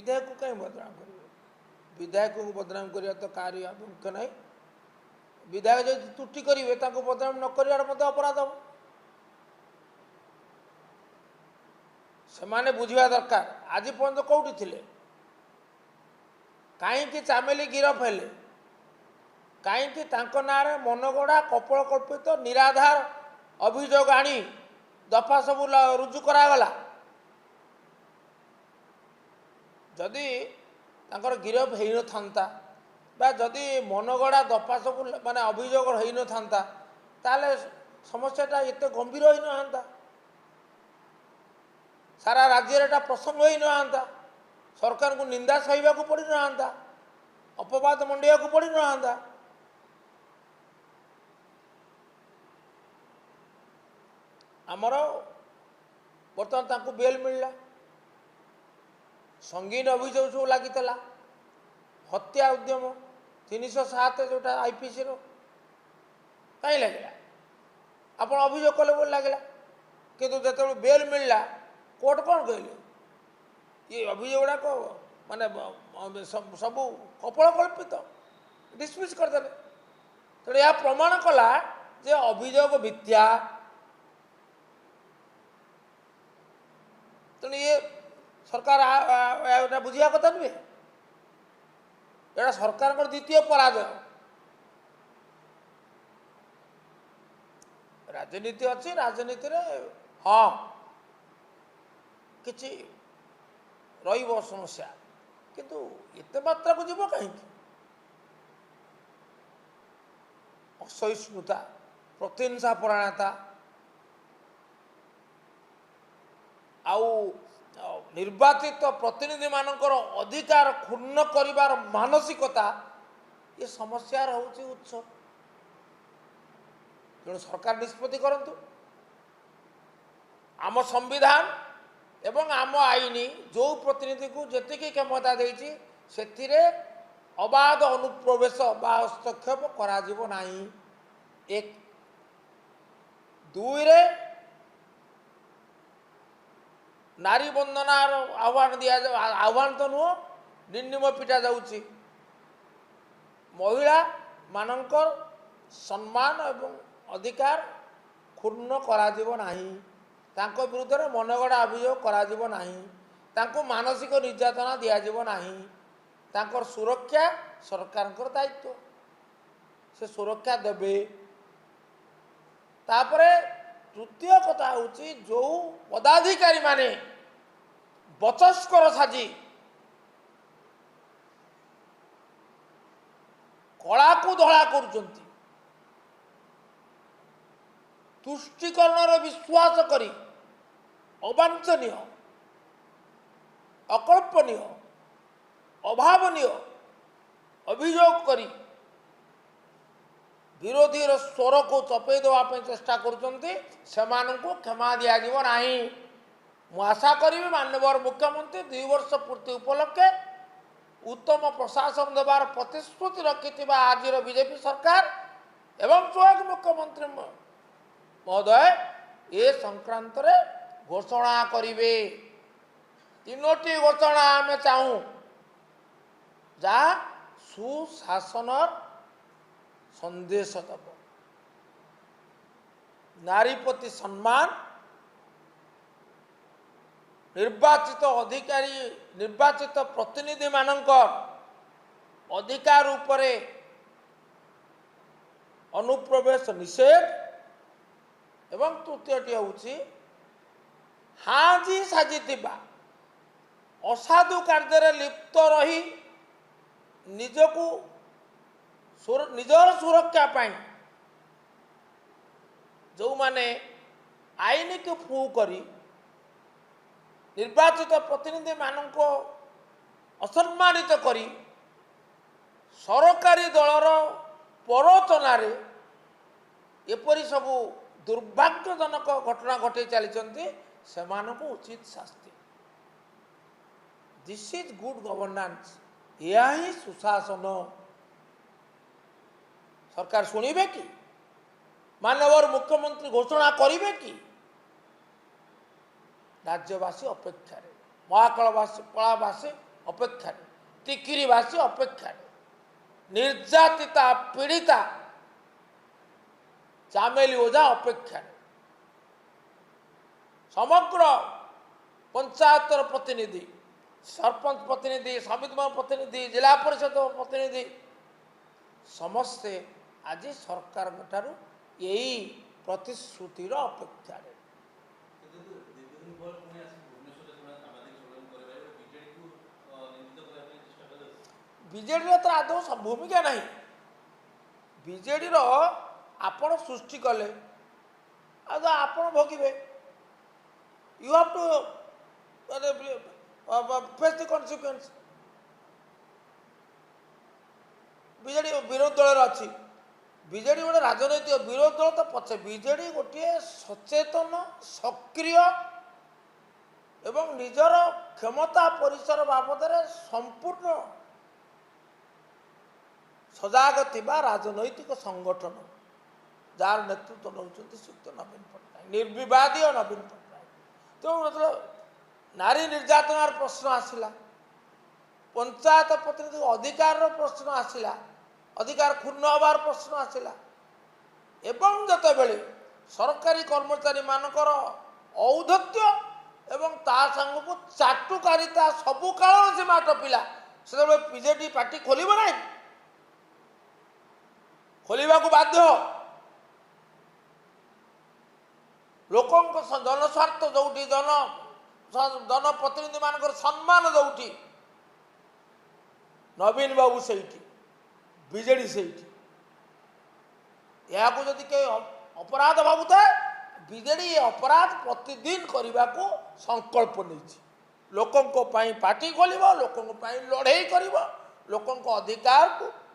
विधायक को कहीं बदनाम करेंगे? विधायक को बदनाम करवा तो कार्य मुख्य नहीं। विधायक जो त्रुटि करेंगे बदनाम न कर अपराध हम से बुझा दरकार। आज पर्यटन कौटी थे कहीं चामेली गिरफ हेले कहीं ना मनगढ़ा कपल कल्पित निराधार अभियोग आनी दफा सब रुजु करागला। जदि गिरफ हो न था जदि मनगढ़ा दफा सब माने अभियोग हो न था ताले समस्याटा एत गंभीर हो ना सारा राज्य प्रसंग हो ना सरकार को निंदा सहिबा को पड़ी ना अपवाद मंडिया को पड़ी ना। आमर बर्तमान तांको बेल मिलला संगीन अभियोग सब लगी हत्या उद्यम 307 जोटा आईपीसी रो कहीं लगे आप अभियोग कले बोल लगे किंतु जो बेल मिलला कोर्ट कौन कहले ये अभियोग गुड़ाक माने सब कपल कल्पित डिसमिस करदे। तेणु यह प्रमाण कला जे अभियोग मिथ्या। तेणु ये सरकार बुझा कथा नुहे यहाँ सरकार द्वितीय पराजय। राजनीति अच्छी राजनीति रे हाँ किछि रहिबो समस्या किंतु एते मात्रा को जीव कहीं असहिष्णुता प्रतिहिंसा परायणता आउ निर्वाचित प्रतिनिधि मानकर अधिकार क्षुण्ण करिवार मानसिकता ये समस्या होची उत्स। तेणु सरकार निष्पत्ति करंतु आम संविधान एवं आम आईन जो प्रतिनिधि को जेतिकी क्षमता देछि सेथिरे अबाध अनुप्रवेश बा हस्तक्षेप करा जिवो नाही। एक दुई रे नारी बंदनार आह्वान दिया आह्वान तो नुह निर्निम पिटा जाउछि महिला मानकर सम्मान एवं अधिकार क्षुण्ण करा जिवो नाही। तांको विरुद्ध में मनगढ़ा अभियोग करा जिवो नाही। तांको मानसिक निर्यातना दिया जिवो नाही। तांकर सुरक्षा सरकार दायित्व से सुरक्षा देबे। तापरे तृतीय कथा होची जो पदाधिकारी माने बचस्कर साजी कला को धड़ा करुचंती तुष्टिकरण विश्वास करी अवांछनीय अकल्पनीय अभावनीय अभियोग करी विरोधी स्वर को चपे देवाई चेष्टा करुचंती सेमानंको क्षमा दिया जीव नाही। मु आशा करी माननीय मुख्यमंत्री 2 वर्ष पूर्ति उपलक्षे उत्तम प्रशासन देवार प्रतिश्रुति रखि आज बीजेपी सरकार एवं स्वयं मुख्यमंत्री महोदय ए संक्रांत रे घोषणा करिवे। 3टी घोषणा आम चाहूँ जहाँ सुशासन संदेश दब नारी प्रति सम्मान निर्वाचित अधिकारी निर्वाचित प्रतिनिधि मानकर अधिकार उपरे अनुप्रवेश निषेध एवं तृतीयटी हूँ हाजी साजी असाधु कार्य लिप्त रही निजको निजर सुरक्षा पाई जो माने आईन को फू करी निर्वाचित प्रतिनिधि मानको असम्मानित करी सरकारी दलर प्ररोचना एपरी सबू दुर्भाग्यजनक घटना घटे चली से उचित शास्ति। This is good governance. यह ही सुशासन। सरकार शुणिबे कि माननीय मुख्यमंत्री घोषणा करिबे कि राज्यवासी अपेक्षा महाकलवासी कलावासी ଅପେକ୍ଷା ଟିକିରିବାସୀ ଅପେକ୍ଷା ନିର୍ଯାତିତା ପୀଡ଼ିତା ଚାମେଲି ଓଝା ଅପେକ୍ଷା ସମଗ୍ର ପଞ୍ଚାୟତର ପ୍ରତିନିଧି ସରପଞ୍ଚ ପ୍ରତିନିଧି ସମିତି ପ୍ରତିନିଧି ଜିଲ୍ଲା ପରିଷଦ ପ୍ରତିନିଧି ସମସ୍ତେ ଆଜି ସରକାରଙ୍କ ଠାରୁ ଏହି ପ୍ରତିଶ୍ରୁତିର ଅପେକ୍ଷାରେ। ବିଜେଡିର ତ ଆଦୌ ଭୂମିକା ନାହିଁ। ବିଜେଡିର ଆପଣ ସୃଷ୍ଟି କଲେ ଆଉ ତ ଆପଣ ଭୋଗିବେ। You have to face the consequence. BJD ବିରୋଧୀ ଦଳରେ ଅଛି। ବିଜେଡି ଗୋଟେ ରାଜନୈତିକ ବିରୋଧୀ ଦଳ ତ ପଛେ ବିଜେଡି ଗୋଟିଏ ସଚେତନ ସକ୍ରିୟ ଏବଂ ନିଜର କ୍ଷମତା ପରିସର ବାବଦରେ ସମ୍ପୂର୍ଣ୍ଣ ସଜାଗ ଥିବା ରାଜନୈତିକ ସଂଗଠନ ଯାହାର ନେତୃତ୍ୱ ନେଉଛନ୍ତି ଶ୍ରୀଯୁକ୍ତ ନବୀନ ପଟ୍ଟନାୟକ, ନିର୍ବିବାଦୀୟ ନବୀନ ପଟ୍ଟନାୟକ। ତେଣୁ ନାରୀ ନିର୍ଯାତନାର ପ୍ରଶ୍ନ ଆସିଲା, ପଞ୍ଚାୟତ ପ୍ରତିନିଧି ଅଧିକାରର ପ୍ରଶ୍ନ ଆସିଲା, ଅଧିକାର କ୍ଷୁଣ୍ଣ ହେବାର ପ୍ରଶ୍ନ ଆସିଲା ଏବଂ ଯେତେବେଳେ ସରକାରୀ କର୍ମଚାରୀମାନଙ୍କର ଔଦ୍ଧତ୍ୟ ଏବଂ ତା ସାଙ୍ଗକୁ ଚାଟୁକାରିତା ସବୁ କାଳର ସୀମା ଟପିଲା, ସେତେବେଳେ ବିଜେଡି ପାର୍ଟି ଖୋଲିବ ନାହିଁ? ଖୋଲିବାକୁ ବାଧ୍ୟ। ଲୋକଙ୍କ ଜନସ୍ୱାର୍ଥ ଯୋଉଠି, ଜନପ୍ରତିନିଧି ମାନଙ୍କର ସମ୍ମାନ ଯୋଉଠି, ନବୀନ ବାବୁ ସେଇଠି, ବିଜେଡି ସେଇଠି। ଏହାକୁ ଯଦି କେହି ଅପରାଧ ଭାବୁଥାଏ, ବିଜେଡି ଏ ଅପରାଧ ପ୍ରତିଦିନ କରିବାକୁ ସଂକଳ୍ପ ନେଇଛି। ଲୋକଙ୍କ ପାଇଁ ପାର୍ଟି ଖୋଲିବ, ଲୋକଙ୍କ ପାଇଁ ଲଢ଼େଇ କରିବ, ଲୋକଙ୍କ ଅଧିକାରକୁ